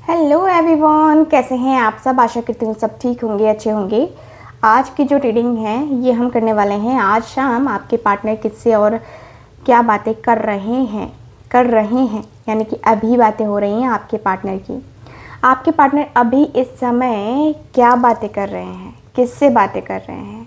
Hello everyone, कैसे हैं आप सब। आशा करती हूँ सब ठीक होंगे, अच्छे होंगे। आज की जो रीडिंग है ये हम करने वाले हैं आज शाम आपके पार्टनर किससे और क्या बातें कर रहे हैं यानी कि अभी बातें हो रही हैं आपके पार्टनर की। आपके पार्टनर अभी इस समय क्या बातें कर रहे हैं, किससे बातें कर रहे हैं,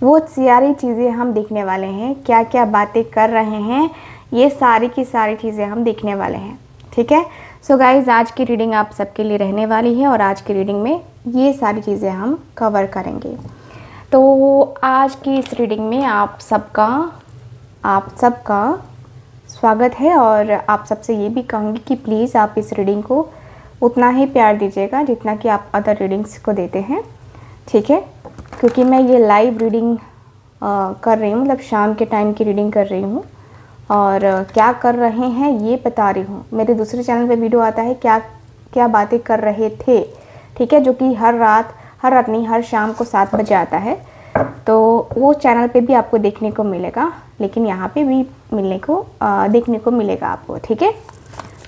वो सारी चीज़ें हम देखने वाले हैं। क्या क्या बातें कर रहे हैं ये सारी की सारी चीज़ें हम देखने वाले हैं। ठीक है। सो गाइज, आज की रीडिंग आप सबके लिए रहने वाली है और आज की रीडिंग में ये सारी चीज़ें हम कवर करेंगे। तो आज की इस रीडिंग में आप सबका स्वागत है और आप सबसे ये भी कहूँगी कि प्लीज़ आप इस रीडिंग को उतना ही प्यार दीजिएगा जितना कि आप अदर रीडिंग्स को देते हैं। ठीक है, क्योंकि मैं ये लाइव रीडिंग कर रही हूँ, मतलब शाम के टाइम की रीडिंग कर रही हूँ और क्या कर रहे हैं ये बता रही हूँ। मेरे दूसरे चैनल पे वीडियो आता है क्या क्या बातें कर रहे थे, ठीक है, जो कि हर रात नहीं, हर शाम को 7 बजे आता है। तो वो चैनल पे भी आपको देखने को मिलेगा, लेकिन यहाँ पे भी देखने को मिलेगा आपको। ठीक है,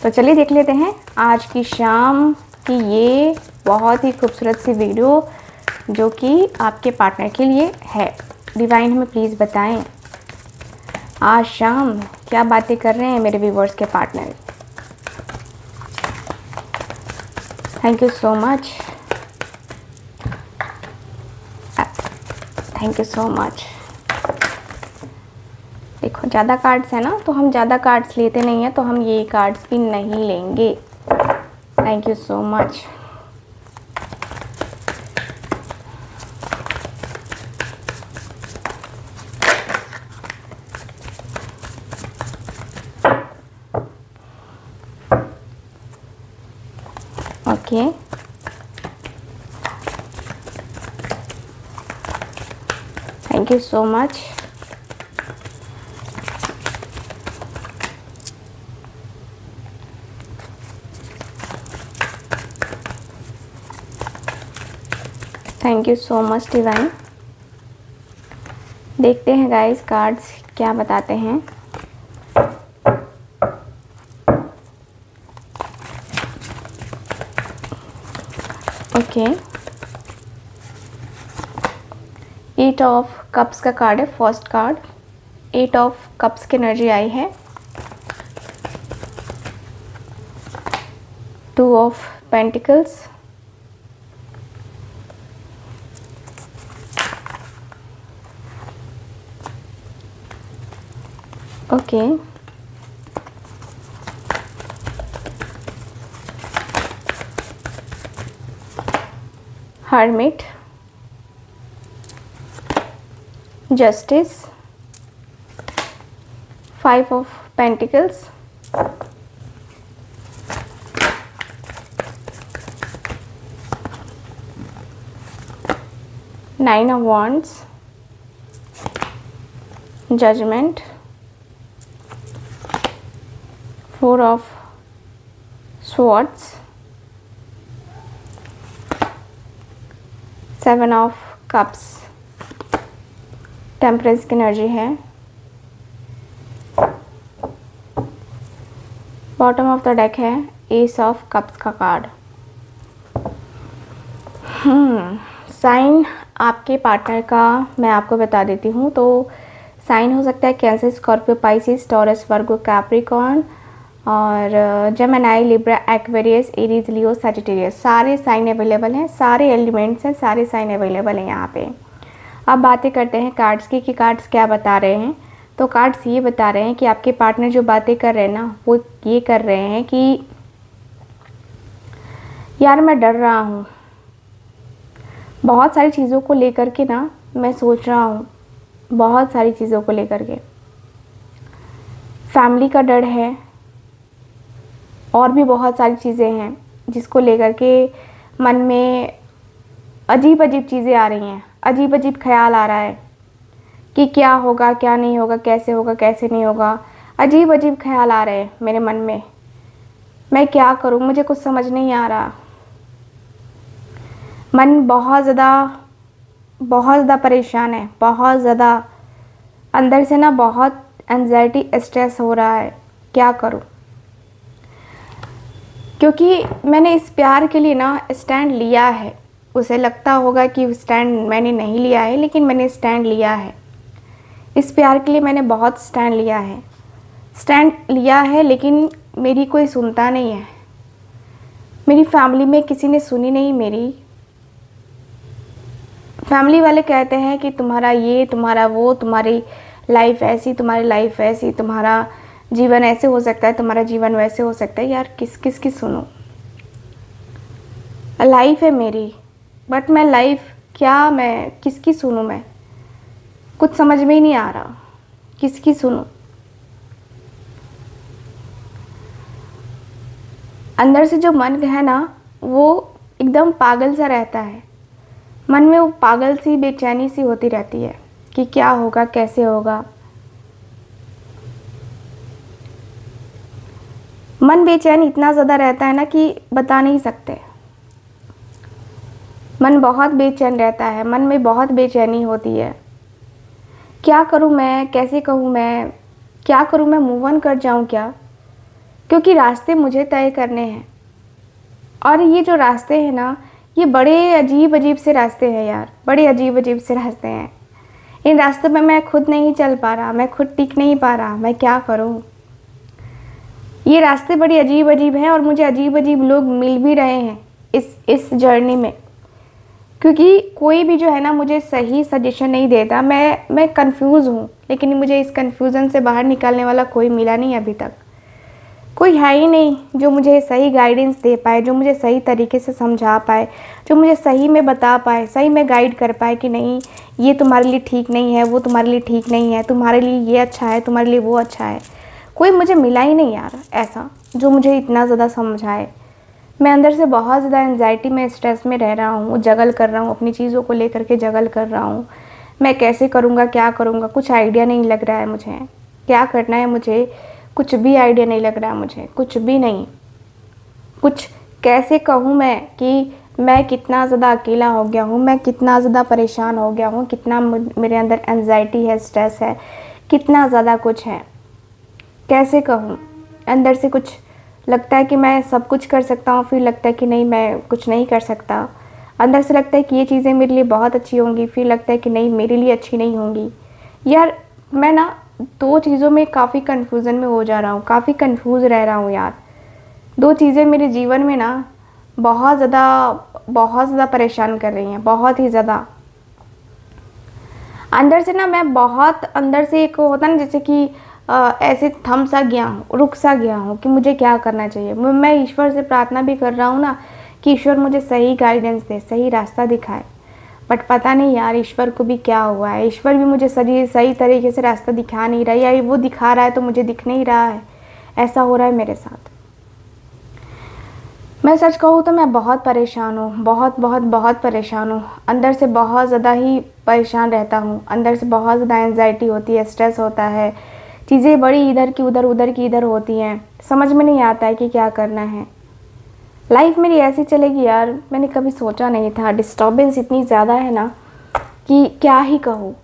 तो चलिए देख लेते हैं आज की शाम की ये बहुत ही खूबसूरत सी वीडियो जो कि आपके पार्टनर के लिए है। डिवाइन हमें प्लीज़ बताएं आज शाम क्या बातें कर रहे हैं मेरे व्यूवर्स के partner. Thank you so much, thank you so much. देखो ज़्यादा कार्ड्स है ना, तो हम ज़्यादा कार्ड्स लेते नहीं हैं, तो हम ये कार्ड्स भी नहीं लेंगे। Thank you so much. Okay, thank you so much. Thank you so much divine. देखते हैं गाइस कार्ड्स क्या बताते हैं। ओके, 8 ऑफ कप्स का कार्ड है फर्स्ट कार्ड। 8 ऑफ कप्स की एनर्जी आई है। 2 of pentacles, okay, hermit, justice, 5 of pentacles, nine of wands, judgement, 4 of swords, 7 of cups, temperance की एनर्जी है। बॉटम ऑफ द डेक है एस ऑफ कप्स का card. Sign आपके partner का मैं आपको बता देती हूँ। तो साइन हो सकता है कैंसर, स्कॉर्पियो, पाइसिस, टॉरस, वर्गो, कैप्रिकॉर्न और जेमिनी, लिब्रा, एक्वेरियस, एरीज, लियो, सजिटेरियस। सारे साइन अवेलेबल हैं, सारे एलिमेंट्स हैं, सारे साइन अवेलेबल हैं यहाँ पे। अब बातें करते हैं कार्ड्स की कि कार्ड्स क्या बता रहे हैं। तो कार्ड्स ये बता रहे हैं कि आपके पार्टनर जो बातें कर रहे हैं ना, वो ये कर रहे हैं कि यार मैं डर रहा हूँ, बहुत सारी चीज़ों को लेकर के ना मैं सोच रहा हूँ, बहुत सारी चीज़ों को लेकर के। फैमिली का डर है और भी बहुत सारी चीज़ें हैं जिसको लेकर के मन में अजीब अजीब चीज़ें आ रही हैं, अजीब अजीब ख्याल आ रहा है कि क्या होगा, क्या नहीं होगा, कैसे होगा, कैसे नहीं होगा। अजीब अजीब ख्याल आ रहे हैं मेरे मन में। मैं क्या करूं, मुझे कुछ समझ नहीं आ रहा। मन बहुत ज़्यादा परेशान है, बहुत ज़्यादा अंदर से ना बहुत एंजाइटी, स्ट्रेस हो रहा है। क्या करूं। क्योंकि मैंने इस प्यार के लिए ना स्टैंड लिया है। उसे लगता होगा कि स्टैंड मैंने नहीं लिया है, लेकिन मैंने स्टैंड लिया है। इस प्यार के लिए मैंने बहुत स्टैंड लिया है। स्टैंड लिया है, लेकिन मेरी कोई सुनता नहीं है। मेरी फैमिली में किसी ने सुनी नहीं मेरी। फैमिली वाले कहते हैं कि तुम्हारा ये, तुम्हारा वो, तुम्हारी लाइफ ऐसी, तुम्हारी लाइफ ऐसी, तुम्हारा जीवन ऐसे हो सकता है, तुम्हारा जीवन वैसे हो सकता है। यार किस किस की सुनो? लाइफ है मेरी, बट मैं लाइफ क्या, मैं किसकी सुनूं? मैं कुछ समझ में ही नहीं आ रहा किसकी सुनूं। अंदर से जो मन है ना, वो एकदम पागल सा रहता है। मन में वो पागल सी बेचैनी सी होती रहती है कि क्या होगा, कैसे होगा। मन बेचैन इतना ज़्यादा रहता है ना कि बता नहीं सकते। मन बहुत बेचैन रहता है, मन में बहुत बेचैनी होती है। क्या करूं मैं, कैसे कहूं मैं, क्या करूं मैं, मूव ऑन कर जाऊं क्या? क्योंकि रास्ते मुझे तय करने हैं, और ये जो रास्ते हैं ना, ये बड़े अजीब अजीब से रास्ते हैं यार, बड़े अजीब अजीब से रास्ते हैं। इन रास्तों में मैं खुद नहीं चल पा रहा, मैं खुद टिक नहीं पा रहा, मैं क्या करूं? ये रास्ते बड़े अजीब अजीब हैं, और मुझे अजीब अजीब लोग मिल भी रहे हैं इस जर्नी में। क्योंकि कोई भी जो है ना, मुझे सही सजेशन नहीं देता। मैं कंफ्यूज हूँ, लेकिन मुझे इस कंफ्यूजन से बाहर निकालने वाला कोई मिला नहीं अभी तक। कोई है ही नहीं जो मुझे सही गाइडेंस दे पाए, जो मुझे सही तरीके से समझा पाए, जो मुझे सही में बता पाए, सही में गाइड कर पाए कि नहीं ये तुम्हारे लिए ठीक नहीं है, वो तुम्हारे लिए ठीक नहीं है, तुम्हारे लिए ये अच्छा है, तुम्हारे लिए वो अच्छा है। कोई मुझे मिला ही नहीं यार ऐसा जो मुझे इतना ज़्यादा समझाए। मैं अंदर से बहुत ज़्यादा एंजाइटी में, स्ट्रेस में रह रहा हूँ, जगल कर रहा हूँ, अपनी चीज़ों को लेकर के जगल कर रहा हूँ। मैं कैसे करूँगा, क्या करूँगा, कुछ आइडिया नहीं लग रहा है मुझे। क्या करना है मुझे, कुछ भी आइडिया नहीं लग रहा है मुझे, कुछ भी नहीं। कुछ कैसे कहूँ मैं कि मैं कितना ज़्यादा अकेला हो गया हूँ, मैं कितना ज़्यादा परेशान हो गया हूँ, कितना मेरे अंदर एंजाइटी है, स्ट्रेस है, कितना ज़्यादा कुछ है। कैसे कहूँ? अंदर से कुछ लगता है कि मैं सब कुछ कर सकता हूँ, फिर लगता है कि नहीं मैं कुछ नहीं कर सकता। अंदर से लगता है कि ये चीज़ें मेरे लिए बहुत अच्छी होंगी, फिर लगता है कि नहीं मेरे लिए अच्छी नहीं होंगी। यार मैं ना दो चीज़ों में काफ़ी कन्फ्यूज़न में हो जा रहा हूँ, काफ़ी कन्फ्यूज़ रह रहा हूँ यार। दो चीज़ें मेरे जीवन में ना बहुत ज़्यादा परेशान कर रही हैं, बहुत ही ज़्यादा। अंदर से ना मैं बहुत अंदर से एक होता ना जैसे कि ऐसे थम सा गया हूँ, रुक सा गया हूँ कि मुझे क्या करना चाहिए। मैं ईश्वर से प्रार्थना भी कर रहा हूँ ना कि ईश्वर मुझे सही गाइडेंस दे, सही रास्ता दिखाए। बट पता नहीं यार ईश्वर को भी क्या हुआ है, ईश्वर भी मुझे सही तरीके से रास्ता दिखा नहीं रहा है, या वो दिखा रहा है तो मुझे दिख नहीं रहा है। ऐसा हो रहा है मेरे साथ। मैं सच कहूँ तो मैं बहुत परेशान हूँ, बहुत परेशान हूँ। अंदर से बहुत ज़्यादा ही परेशान रहता हूँ, अंदर से बहुत ज़्यादा एंजाइटी होती है, स्ट्रेस होता है, चीज़ें बड़ी इधर की उधर, उधर की इधर होती हैं। समझ में नहीं आता है कि क्या करना है। लाइफ मेरी ऐसी चलेगी यार, मैंने कभी सोचा नहीं था। डिस्टर्बेंस इतनी ज़्यादा है ना कि क्या ही कहूँ।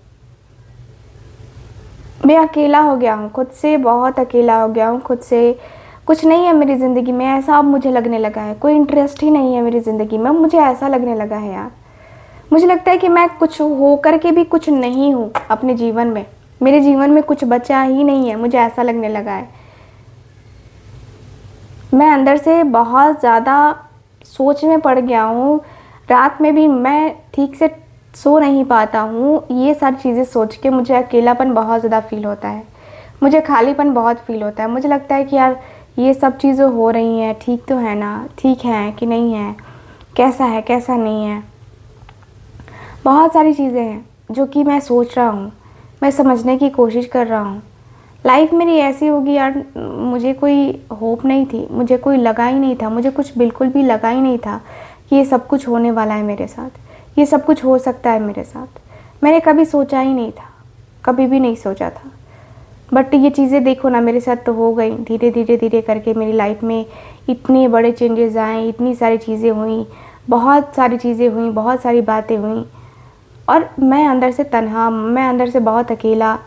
मैं अकेला हो गया हूँ, खुद से बहुत अकेला हो गया हूँ, खुद से कुछ नहीं है मेरी ज़िंदगी में। ऐसा अब मुझे लगने लगा है, कोई इंटरेस्ट ही नहीं है मेरी ज़िंदगी में। मुझे ऐसा लगने लगा है यार, मुझे लगता है कि मैं कुछ हो कर के भी कुछ नहीं हूँ अपने जीवन में। मेरे जीवन में कुछ बचा ही नहीं है, मुझे ऐसा लगने लगा है। मैं अंदर से बहुत ज़्यादा सोच में पड़ गया हूँ। रात में भी मैं ठीक से सो नहीं पाता हूँ। ये सारी चीज़ें सोच के मुझे अकेलापन बहुत ज़्यादा फील होता है, मुझे खालीपन बहुत फील होता है। मुझे लगता है कि यार ये सब चीज़ें हो रही हैं, ठीक तो है ना, ठीक है कि नहीं है, कैसा है कैसा नहीं है। बहुत सारी चीज़ें हैं जो कि मैं सोच रहा हूँ, मैं समझने की कोशिश कर रहा हूँ। लाइफ मेरी ऐसी होगी यार, मुझे कोई होप नहीं थी, मुझे कोई लगा ही नहीं था, मुझे कुछ बिल्कुल भी लगा ही नहीं था कि ये सब कुछ होने वाला है मेरे साथ, ये सब कुछ हो सकता है मेरे साथ। मैंने कभी सोचा ही नहीं था, कभी भी नहीं सोचा था। बट ये चीज़ें देखो ना मेरे साथ तो हो गई। धीरे करके मेरी लाइफ में इतने बड़े चेंजेस आए, इतनी सारी चीज़ें हुई, बहुत सारी चीज़ें हुई, बहुत सारी बातें हुई। और मैं अंदर से तन्हा, मैं अंदर से बहुत अकेला,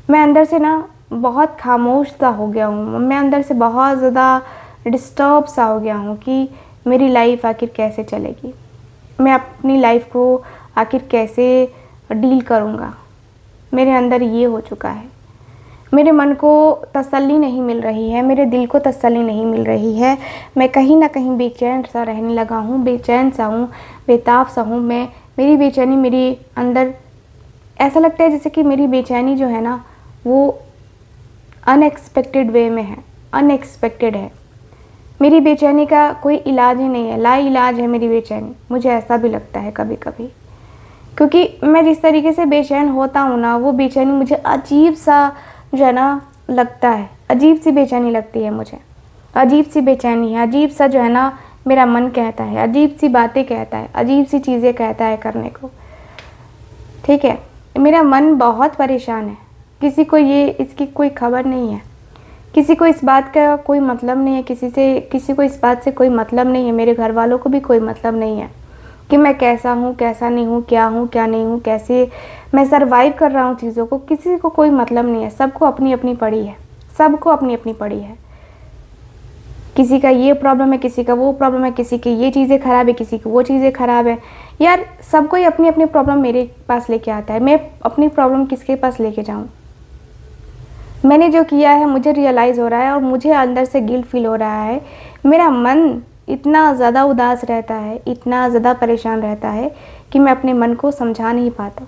मैं अंदर से ना बहुत खामोश सा हो गया हूँ। मैं अंदर से बहुत ज़्यादा डिस्टर्ब सा हो गया हूँ कि मेरी लाइफ आखिर कैसे चलेगी, मैं अपनी लाइफ को आखिर कैसे डील करूँगा। मेरे अंदर ये हो चुका है। मेरे मन को तसल्ली नहीं मिल रही है, मेरे दिल को तसल्ली नहीं मिल रही है। मैं कहीं ना कहीं बेचैन सा रहने लगा हूँ, बेचैन सा हूँ, बेताब सा हूँ। मेरी बेचैनी मेरी अंदर ऐसा लगता है जैसे कि मेरी बेचैनी जो है ना वो अनएक्सपेक्टेड वे में है, अनएक्सपेक्टेड है। मेरी बेचैनी का कोई इलाज ही नहीं है, लाइलाज है मेरी बेचैनी। मुझे ऐसा भी लगता है कभी कभी, क्योंकि मैं जिस तरीके से बेचैन होता हूँ ना, वो बेचैनी मुझे अजीब सा जो है ना लगता है, अजीब सी बेचैनी लगती है मुझे, अजीब सी बेचैनी है, अजीब सा जो है ना मेरा मन कहता है, अजीब सी बातें कहता है, अजीब सी चीज़ें कहता है करने को। ठीक है, मेरा मन बहुत परेशान है। किसी को ये इसकी कोई खबर नहीं है, किसी को इस बात का कोई मतलब नहीं है, किसी को इस बात से कोई मतलब नहीं है। मेरे घर वालों को भी कोई मतलब नहीं है कि मैं कैसा हूँ, कैसा नहीं हूँ, क्या नहीं हूँ, कैसे मैं सरवाइव कर रहा हूँ चीज़ों को। किसी को कोई मतलब नहीं है, सबको अपनी अपनी पड़ी है, सबको अपनी अपनी पड़ी है। किसी का ये प्रॉब्लम है, किसी का वो प्रॉब्लम है, किसी की ये चीज़ें ख़राब है, किसी की वो चीज़ें ख़राब है। यार सबको ही अपनी अपनी प्रॉब्लम मेरे पास लेके आता है, मैं अपनी प्रॉब्लम किसके पास लेके जाऊँ। मैंने जो किया है मुझे रियलाइज़ हो रहा है और मुझे अंदर से गिल्ट फील हो रहा है। मेरा मन इतना ज़्यादा उदास रहता है, इतना ज़्यादा परेशान रहता है कि मैं अपने मन को समझा नहीं पाता।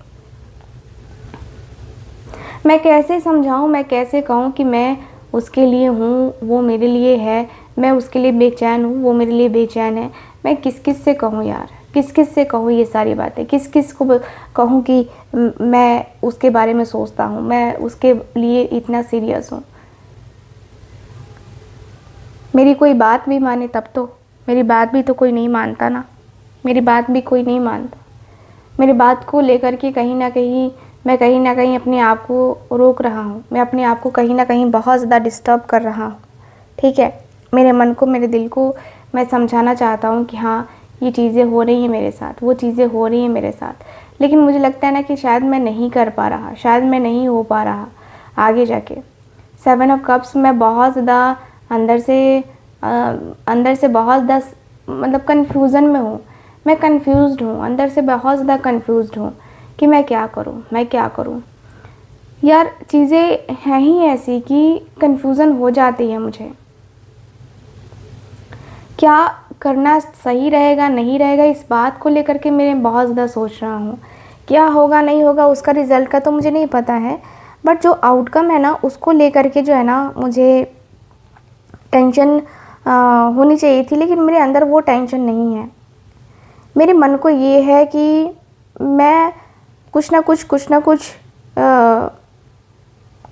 मैं कैसे समझाऊं, मैं कैसे कहूं कि मैं उसके लिए हूँ, वो मेरे लिए है, मैं उसके लिए बेचैन हूँ, वो मेरे लिए बेचैन है। मैं किस किस से कहूँ यार, किस किस से कहूँ ये सारी बातें, किस किस को कहूँ कि मैं उसके बारे में सोचता हूँ, मैं उसके लिए इतना सीरियस हूँ। मेरी कोई बात भी माने तब तो, मेरी बात भी तो कोई नहीं मानता ना, मेरी बात भी कोई नहीं मानता। मेरी बात को लेकर के कहीं ना कहीं मैं अपने आप को रोक रहा हूँ, मैं अपने आप को कहीं ना कहीं बहुत ज़्यादा डिस्टर्ब कर रहा हूँ। ठीक है, मेरे मन को, मेरे दिल को मैं समझाना चाहता हूँ कि हाँ ये चीज़ें हो रही हैं मेरे साथ, वो चीज़ें हो रही हैं मेरे साथ, लेकिन मुझे लगता है ना कि शायद मैं नहीं कर पा रहा, शायद मैं नहीं हो पा रहा आगे जाके। 7 ऑफ कप्स में बहुत ज़्यादा अंदर से बहुत ज़्यादा मतलब कन्फ्यूज़न में हूँ। मैं कन्फ्यूज़्ड हूँ, अंदर से बहुत ज़्यादा कन्फ्यूज़्ड हूँ कि मैं क्या करूँ, मैं क्या करूँ। यार चीज़ें हैं ही ऐसी कि कन्फ्यूज़न हो जाती है मुझे। क्या करना सही रहेगा, नहीं रहेगा, इस बात को लेकर के मैं बहुत ज़्यादा सोच रहा हूँ। क्या होगा नहीं होगा उसका रिज़ल्ट का तो मुझे नहीं पता है, बट जो आउटकम है ना उसको लेकर के जो है ना मुझे टेंशन होनी चाहिए थी, लेकिन मेरे अंदर वो टेंशन नहीं है। मेरे मन को ये है कि मैं कुछ ना कुछ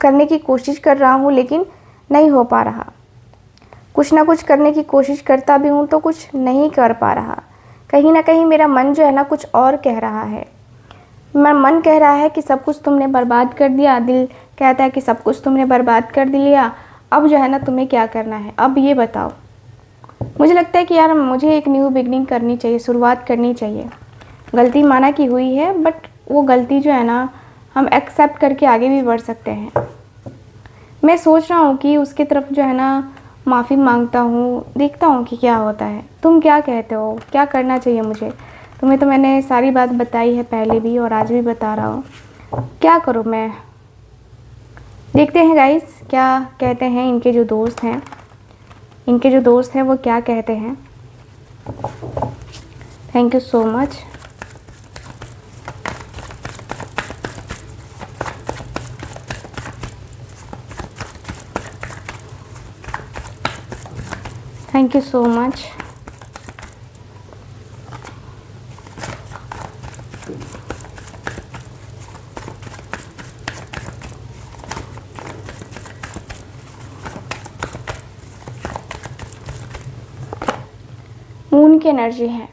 करने की कोशिश कर रहा हूँ, लेकिन नहीं हो पा रहा। कुछ ना कुछ करने की कोशिश करता भी हूँ तो कुछ नहीं कर पा रहा। कहीं ना कहीं मेरा मन जो है ना कुछ और कह रहा है। मेरा मन कह रहा है कि सब कुछ तुमने बर्बाद कर दिया, दिल कहता है कि सब कुछ तुमने बर्बाद कर दिया, अब जो है ना तुम्हें क्या करना है, अब ये बताओ। मुझे लगता है कि यार मुझे एक न्यू बिगनिंग करनी चाहिए, शुरुआत करनी चाहिए। गलती माना की हुई है, बट वो गलती जो है ना हम एक्सेप्ट करके आगे भी बढ़ सकते हैं। मैं सोच रहा हूँ कि उसकी तरफ जो है ना माफ़ी मांगता हूँ, देखता हूँ कि क्या होता है। तुम क्या कहते हो, क्या करना चाहिए मुझे? तुम्हें तो मैंने सारी बात बताई है पहले भी और आज भी बता रहा हूँ। क्या करूँ मैं? देखते हैं गाइस क्या कहते हैं इनके जो दोस्त हैं, वो क्या कहते हैं। Thank you so much. Thank you so much. Moon की एनर्जी है,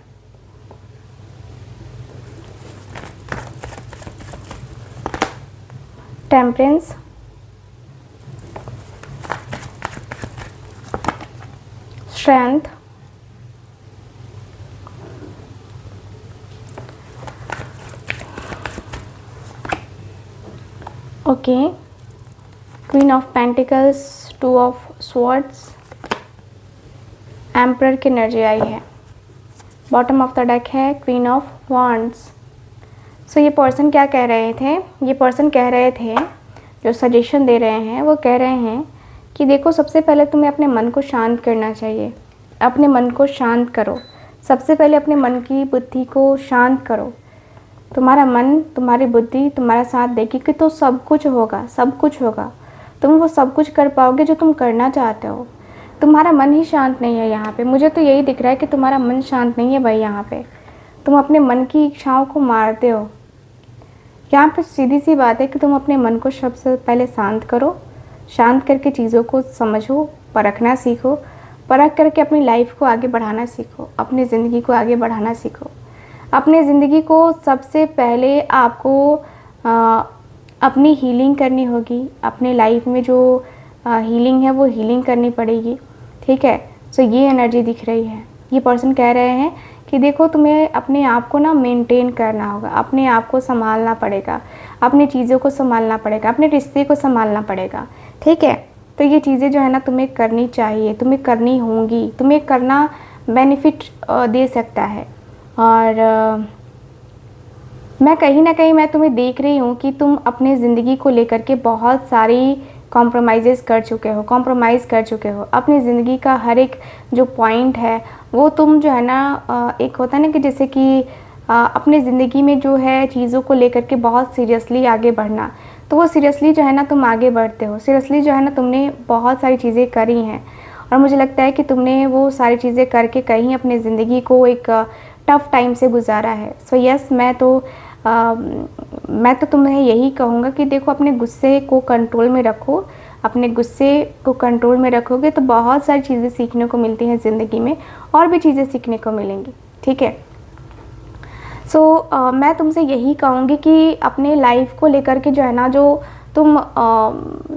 temperance, strength, okay, queen of pentacles, 2 of swords, emperor की एनर्जी आई है, बॉटम ऑफ द डेक है क्वीन ऑफ वांड्स। सो ये पर्सन क्या कह रहे थे, ये पर्सन कह रहे थे, जो सजेशन दे रहे हैं वो कह रहे हैं कि देखो सबसे पहले तुम्हें अपने मन को शांत करना चाहिए। अपने मन को शांत करो, सबसे पहले अपने मन की बुद्धि को शांत करो। तुम्हारा मन, तुम्हारी बुद्धि तुम्हारा साथ देगी कि तो सब कुछ होगा, सब कुछ होगा। तुम वो सब कुछ कर पाओगे जो तुम करना चाहते हो। तुम्हारा मन ही शांत नहीं है यहाँ पे। मुझे तो यही दिख रहा है कि तुम्हारा मन शांत नहीं है भाई। यहाँ पे तुम अपने मन की इच्छाओं को मारते हो। यहाँ पे सीधी सी बात है कि तुम अपने मन को सबसे पहले शांत करो। शांत करके चीज़ों को समझो, परखना सीखो, परख करके अपनी लाइफ को आगे बढ़ाना सीखो, अपनी ज़िंदगी को आगे बढ़ाना सीखो। अपनी ज़िंदगी को सबसे पहले आपको अपनी हीलिंग करनी होगी। अपने लाइफ में जो हीलिंग है वो हीलिंग करनी पड़ेगी, ठीक है। सो ये एनर्जी दिख रही है। ये पर्सन कह रहे हैं कि देखो तुम्हें अपने आप को ना मेंटेन करना होगा, अपने आप को संभालना पड़ेगा, अपनी चीज़ों को संभालना पड़ेगा, अपने रिश्ते को संभालना पड़ेगा, ठीक है। तो ये चीज़ें जो है ना तुम्हें करनी चाहिए, तुम्हें करनी होंगी, तुम्हें करना बेनिफिट दे सकता है। और मैं कहीं ना कहीं मैं तुम्हें देख रही हूँ कि तुम अपने ज़िंदगी को लेकर के बहुत सारी कॉम्प्रोमाइज़ कर चुके हो। अपनी ज़िंदगी का हर एक जो पॉइंट है वो तुम जो है ना एक होता है ना कि जैसे कि अपनी ज़िंदगी में जो है चीज़ों को लेकर के बहुत सीरियसली आगे बढ़ना, तो वो सीरियसली जो है ना तुम आगे बढ़ते हो। सीरियसली जो है ना तुमने बहुत सारी चीज़ें करी हैं और मुझे लगता है कि तुमने वो सारी चीज़ें करके कहीं अपनी ज़िंदगी को एक टफ़ टाइम से गुजारा है। सो यस, मैं तो तुम्हें यही कहूँगा कि देखो अपने गुस्से को कंट्रोल में रखो। अपने गुस्से को कंट्रोल में रखोगे तो बहुत सारी चीज़ें सीखने को मिलती हैं ज़िंदगी में, और भी चीज़ें सीखने को मिलेंगी, ठीक है। सो मैं तुमसे यही कहूँगी कि अपने लाइफ को लेकर के जो है ना, जो तुम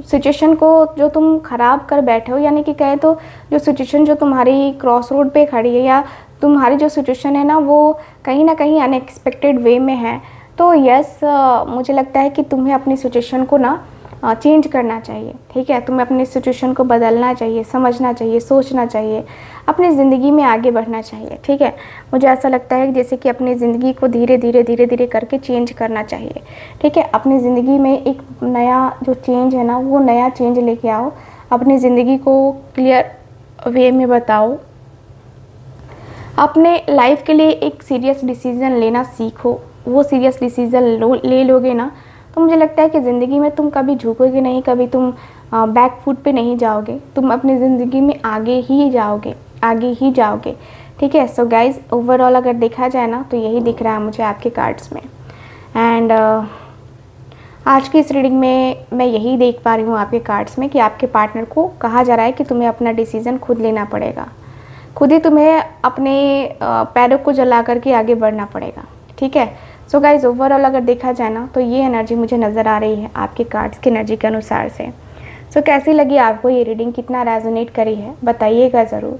सिचुएशन को जो तुम ख़राब कर बैठे हो, यानी कि कहे तो जो सिचुएशन जो तुम्हारी क्रॉस रोड पे खड़ी है, या तुम्हारी जो सिचुएशन है ना वो कहीं ना कहीं अनएक्सपेक्टेड वे में है, तो यस मुझे लगता है कि तुम्हें अपनी सिचुएशन को ना चेंज करना चाहिए, ठीक है। तुम्हें अपनी सिचुएशन को बदलना चाहिए, समझना चाहिए, सोचना चाहिए, अपनी ज़िंदगी में आगे बढ़ना चाहिए, ठीक है। मुझे ऐसा लगता है जैसे कि अपनी ज़िंदगी को धीरे धीरे करके चेंज करना चाहिए, ठीक है। अपनी ज़िंदगी में एक नया जो चेंज है ना, वो नया चेंज लेके आओ। अपनी ज़िंदगी को क्लियर वे में बताओ। अपने लाइफ के लिए एक सीरियस डिसीज़न लेना सीखो। वो सीरियस डिसीज़न ले लोगे ना, तो मुझे लगता है कि ज़िंदगी में तुम कभी झुकोगे नहीं, कभी तुम बैक फुट पे नहीं जाओगे। तुम अपनी ज़िंदगी में आगे ही जाओगे, ठीक है। सो गाइज़, ओवरऑल अगर देखा जाए ना तो यही दिख रहा है मुझे आपके कार्ड्स में। एंड आज की इस रीडिंग में मैं यही देख पा रही हूँ आपके कार्ड्स में कि आपके पार्टनर को कहा जा रहा है कि तुम्हें अपना डिसीज़न खुद लेना पड़ेगा। खुद ही तुम्हें अपने पैरों को जला करके आगे बढ़ना पड़ेगा, ठीक है। सो गाइज, ओवरऑल अगर देखा जाए ना तो ये एनर्जी मुझे नज़र आ रही है आपके कार्ड्स की एनर्जी के अनुसार से। सो कैसी लगी आपको ये रीडिंग, कितना रेजोनेट करी है बताइएगा ज़रूर।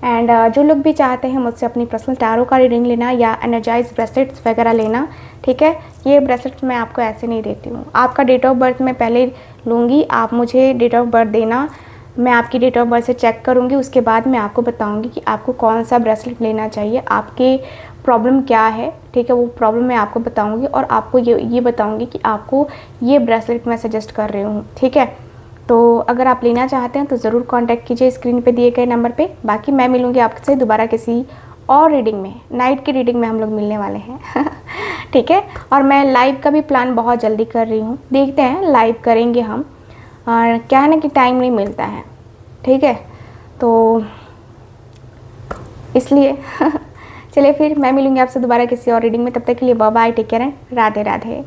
एंड जो लोग भी चाहते हैं मुझसे अपनी पर्सनल टैरो का रीडिंग लेना या एनर्जाइज ब्रेसलेट्स वगैरह लेना, ठीक है। ये ब्रेसलेट्स मैं आपको ऐसे नहीं देती हूँ। आपका डेट ऑफ बर्थ मैं पहले लूँगी, आप मुझे डेट ऑफ बर्थ देना, मैं आपकी डेट ऑफ बर्थ से चेक करूँगी, उसके बाद मैं आपको बताऊँगी कि आपको कौन सा ब्रेसलेट लेना चाहिए, आपके प्रॉब्लम क्या है, ठीक है। वो प्रॉब्लम मैं आपको बताऊंगी और आपको ये बताऊंगी कि आपको ये ब्रेसलेट मैं सजेस्ट कर रही हूँ, ठीक है। तो अगर आप लेना चाहते हैं तो ज़रूर कांटेक्ट कीजिए स्क्रीन पे दिए गए नंबर पे। बाकी मैं मिलूँगी आपसे दोबारा किसी और रीडिंग में, नाइट की रीडिंग में हम लोग मिलने वाले हैं ठीक है। और मैं लाइव का भी प्लान बहुत जल्दी कर रही हूँ, देखते हैं लाइव करेंगे हम। और क्या है ना कि टाइम नहीं मिलता है, ठीक है, तो इसलिए चलिए फिर मैं मिलूँगी आपसे दोबारा किसी और रीडिंग में। तब तक के लिए bye bye, take care and Radhe Radhe.